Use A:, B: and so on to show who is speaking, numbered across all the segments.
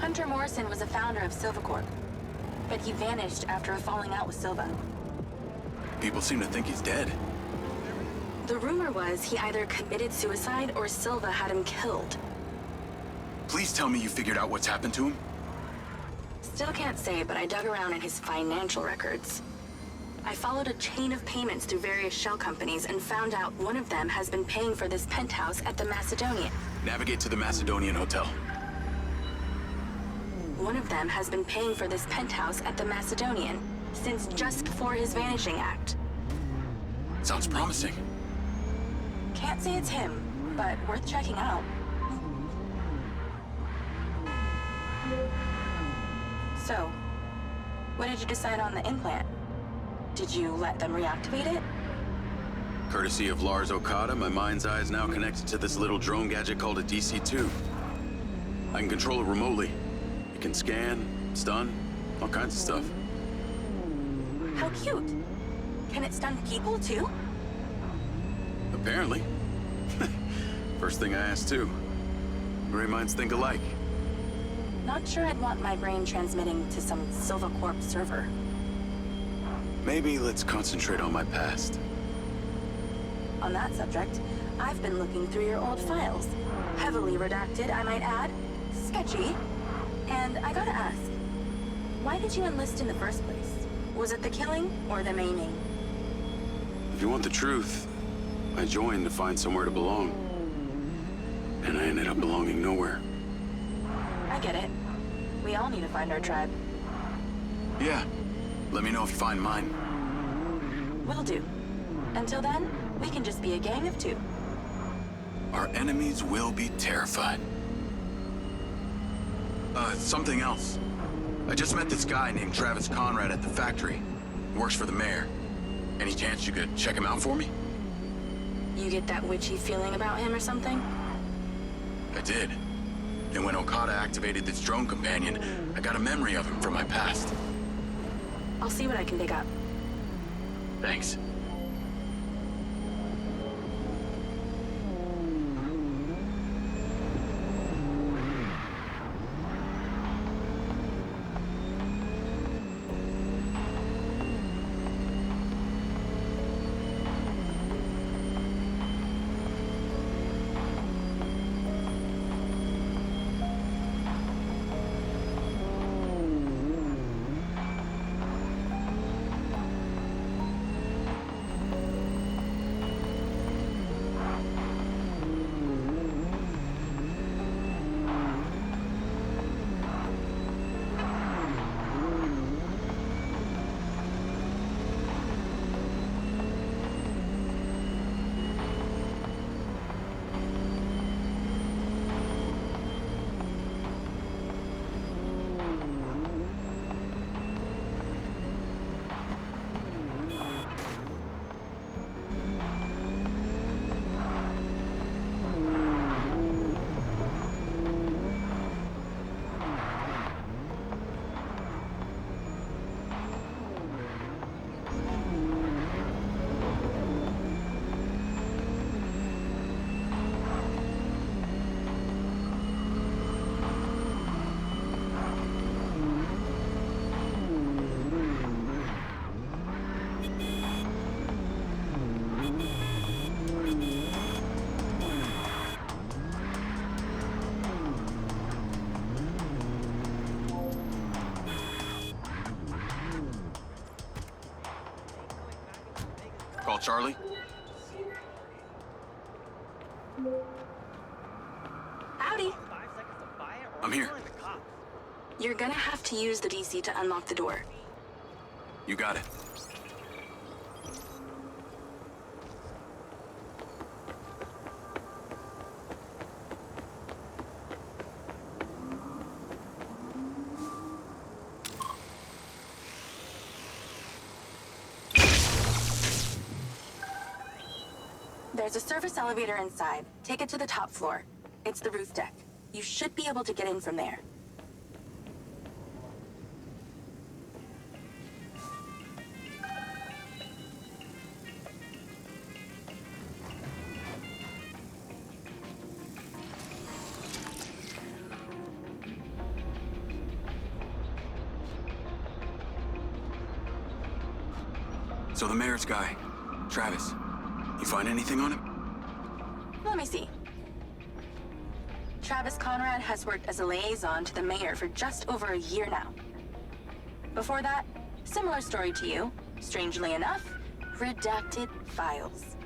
A: Hunter Morrison was a founder of Silva Corp, but he vanished after a falling out with Silva.
B: People seem to think he's dead.
A: The rumor was he either committed suicide or Silva had him killed.
B: Please tell me you figured out what's happened to him?
A: Still can't say, but I dug around in his financial records. I followed a chain of payments through various shell companies and found out one of them has been paying for this penthouse at the Macedonian.
B: Navigate to the Macedonian Hotel.
A: One of them has been paying for this penthouse at the Macedonian since just before his vanishing act.
B: Sounds promising.
A: Can't say it's him, but worth checking out. So, what did you decide on the implant? Did you let them reactivate it?
B: Courtesy of Lars Okada, my mind's eye is now connected to this little drone gadget called a DC-2. I can control it remotely. It can scan, stun, all kinds of stuff.
A: How cute. Can it stun people too?
B: Apparently. First thing I asked too. Gray minds think alike.
A: Not sure I'd want my brain transmitting to some Silva Corp server.
B: Maybe let's concentrate on my past.
A: On that subject, I've been looking through your old files. Heavily redacted, I might add. Sketchy. And I gotta ask, why did you enlist in the first place? Was it the killing or the maiming?
B: If you want the truth, I joined to find somewhere to belong. And I ended up belonging nowhere.
A: I get it. We all need to find our tribe.
B: Yeah. Let me know if you find mine.
A: Will do. Until then, we can just be a gang of two.
B: Our enemies will be terrified. Something else. I just met this guy named Travis Conrad at the factory. He works for the mayor. Any chance you could check him out for me?
A: You get that witchy feeling about him or something?
B: I did. And when Okada activated this drone companion, I got a memory of him from my past.
A: I'll see what I can dig up.
B: Thanks. Call Charlie?
A: Howdy.
B: I'm here.
A: You're gonna have to use the DC to unlock the door.
B: You got it.
A: There's a service elevator inside. Take it to the top floor. It's the roof deck. You should be able to get in from there.
B: So the mayor's guy, Travis, you find anything on him?
A: Let me see. Travis Conrad has worked as a liaison to the mayor for just over a year now. Before that, similar story to you. Strangely enough, redacted files.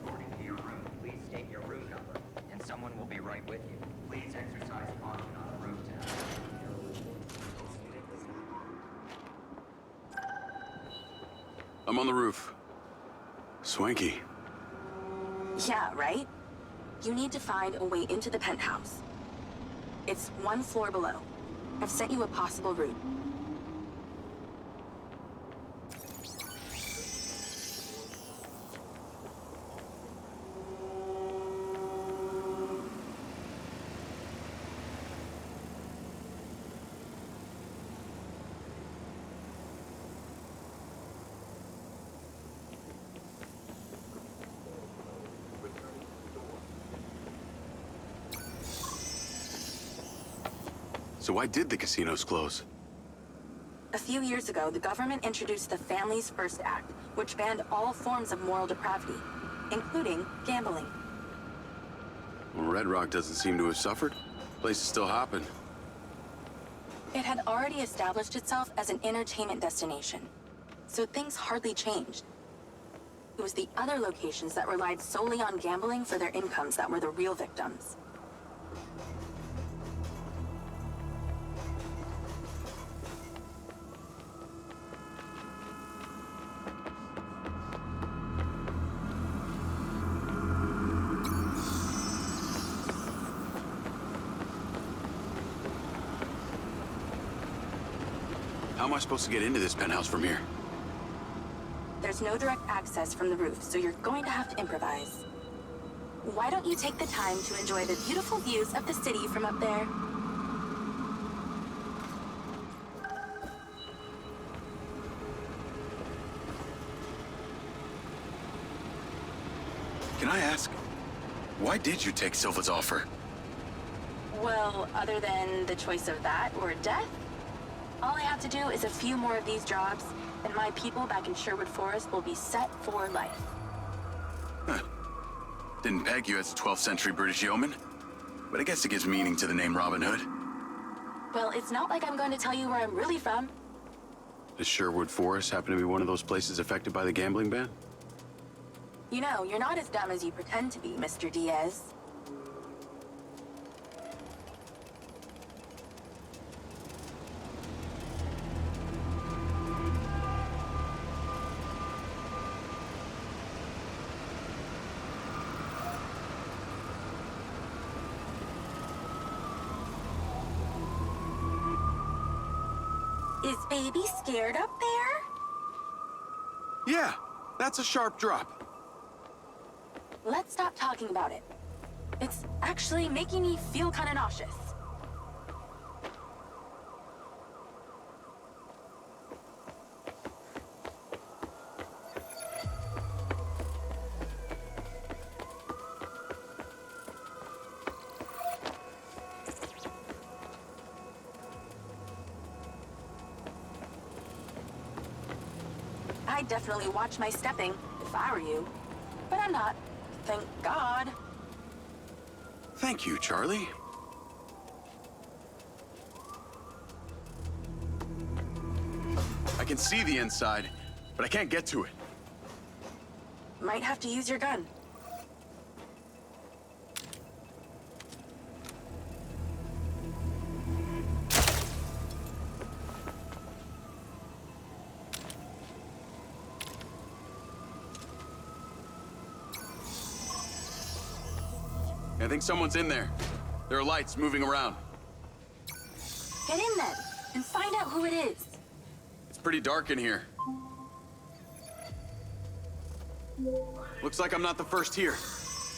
C: According to your room, please state your room number, and someone will be right with you. Please exercise caution on the road tonight.
B: I'm on the roof. Swanky.
A: Yeah, right? You need to find a way into the penthouse. It's one floor below. I've sent you a possible route.
B: So why did the casinos close?
A: A few years ago, the government introduced the Families First Act, which banned all forms of moral depravity, including gambling.
B: Well, Redrock doesn't seem to have suffered. Place is still hopping.
A: It had already established itself as an entertainment destination, so things hardly changed. It was the other locations that relied solely on gambling for their incomes that were the real victims.
B: How am I supposed to get into this penthouse from here?
A: There's no direct access from the roof, so you're going to have to improvise. Why don't you take the time to enjoy the beautiful views of the city from up there?
B: Can I ask, why did you take Silva's offer?
A: Well, other than the choice of that or death, all I have to do is a few more of these jobs, and my people back in Sherwood Forest will be set for life.
B: Huh. Didn't peg you as a 12th century British yeoman, but I guess it gives meaning to the name Robin Hood.
A: Well, it's not like I'm going to tell you where I'm really from.
B: Does Sherwood Forest happen to be one of those places affected by the gambling ban?
A: You know, you're not as dumb as you pretend to be, Mr. Diaz. Is baby scared up there?
B: Yeah, that's a sharp drop.
A: Let's stop talking about it. It's actually making me feel kind of nauseous. I'd definitely watch my stepping if I were you, but I'm not. Thank God.
B: Thank you, Charlie. I can see the inside, but I can't get to it.
A: Might have to use your gun.
B: I think someone's in there. There are lights moving around.
A: Get in then, and find out who it is.
B: It's pretty dark in here. Looks like I'm not the first here.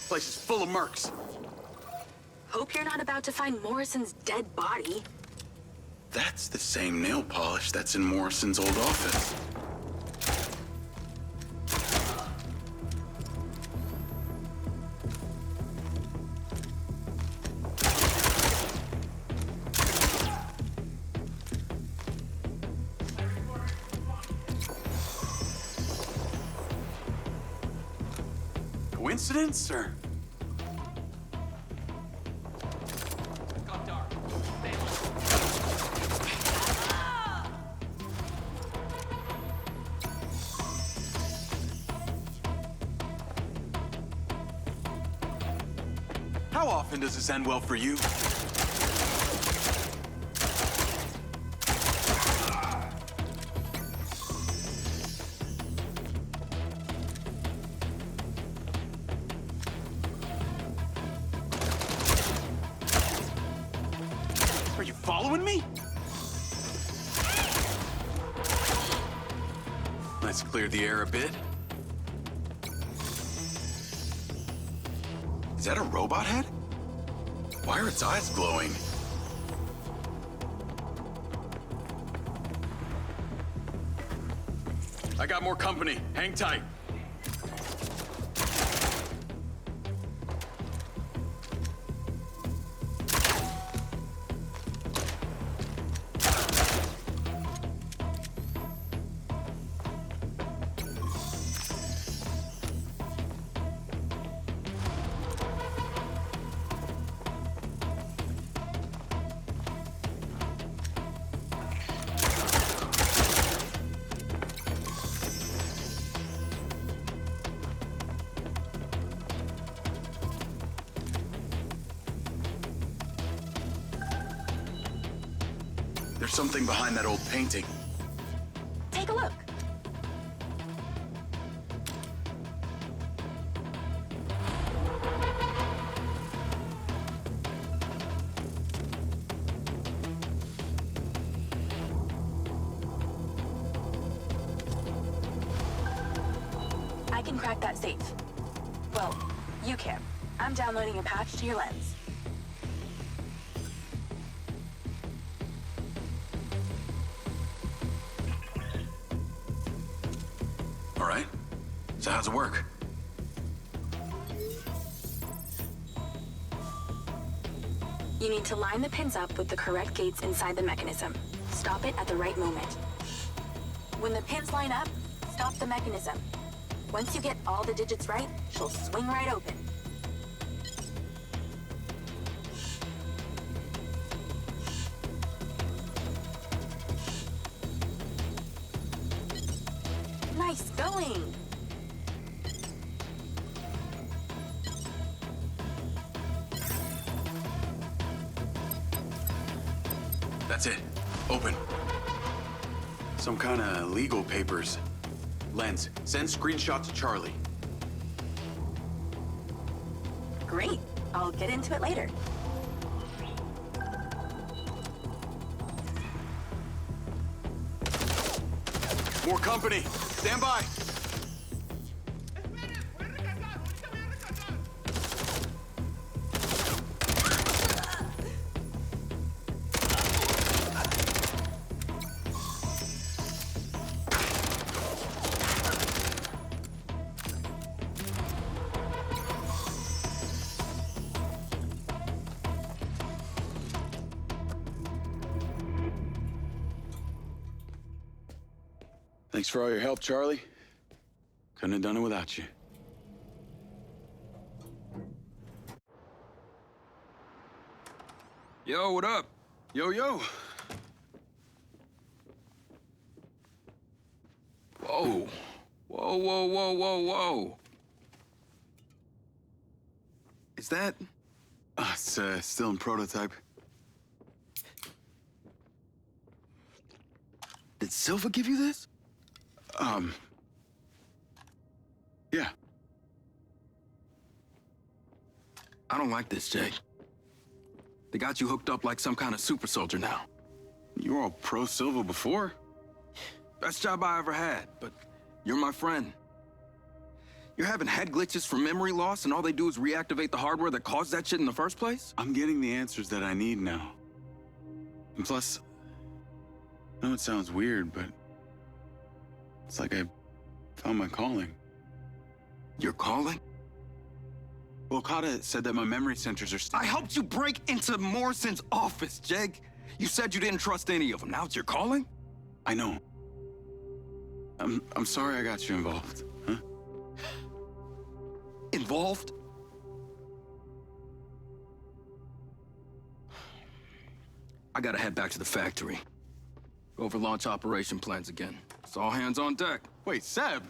B: Place is full of mercs.
A: Hope you're not about to find Morrison's dead body.
B: That's the same nail polish that's in Morrison's old office. coincidence, or?
C: Got dark.
B: How often does this end well for you? Are you following me? Let's clear the air a bit. Is that a robot head? Why are its eyes glowing? I got more company. Hang tight. There's something behind that old painting.
A: Take a look. I can crack that safe. Well, you can. I'm downloading a patch to your lens.
B: All right. So how's it work?
A: You need to line the pins up with the correct gates inside the mechanism. Stop it at the right moment. When the pins line up, stop the mechanism. Once you get all the digits right, she'll swing right open. Nice going!
B: That's it. Open. Some kind of legal papers. Lens, send screenshot to Charlie.
A: Great. I'll get into it later.
B: More company. Stand by. Thanks for all your help, Charlie. Couldn't have done it without you.
D: Yo, what up?
B: Yo, yo.
D: Whoa. Whoa, whoa, whoa, whoa, whoa. Is that...
B: It's still in prototype.
D: Did Silva give you this?
B: Yeah.
D: I don't like this, Jay. They got you hooked up like some kind of super soldier now.
B: You were all pro-Silva before.
D: Best job I ever had, but you're my friend. You're having head glitches from memory loss, and all they do is reactivate the hardware that caused that shit in the first place?
B: I'm getting the answers that I need now. And plus, I know it sounds weird, but it's like I found my calling.
D: Your calling?
B: Well, Okada said that my memory centers are
D: I helped you break into Morrison's office, Jake. You said you didn't trust any of them. Now it's your calling?
B: I know. I'm sorry I got you involved, huh?
D: Involved? involved? I gotta head back to the factory. Go over launch operation plans again. It's all hands on deck.
B: Wait, Seb!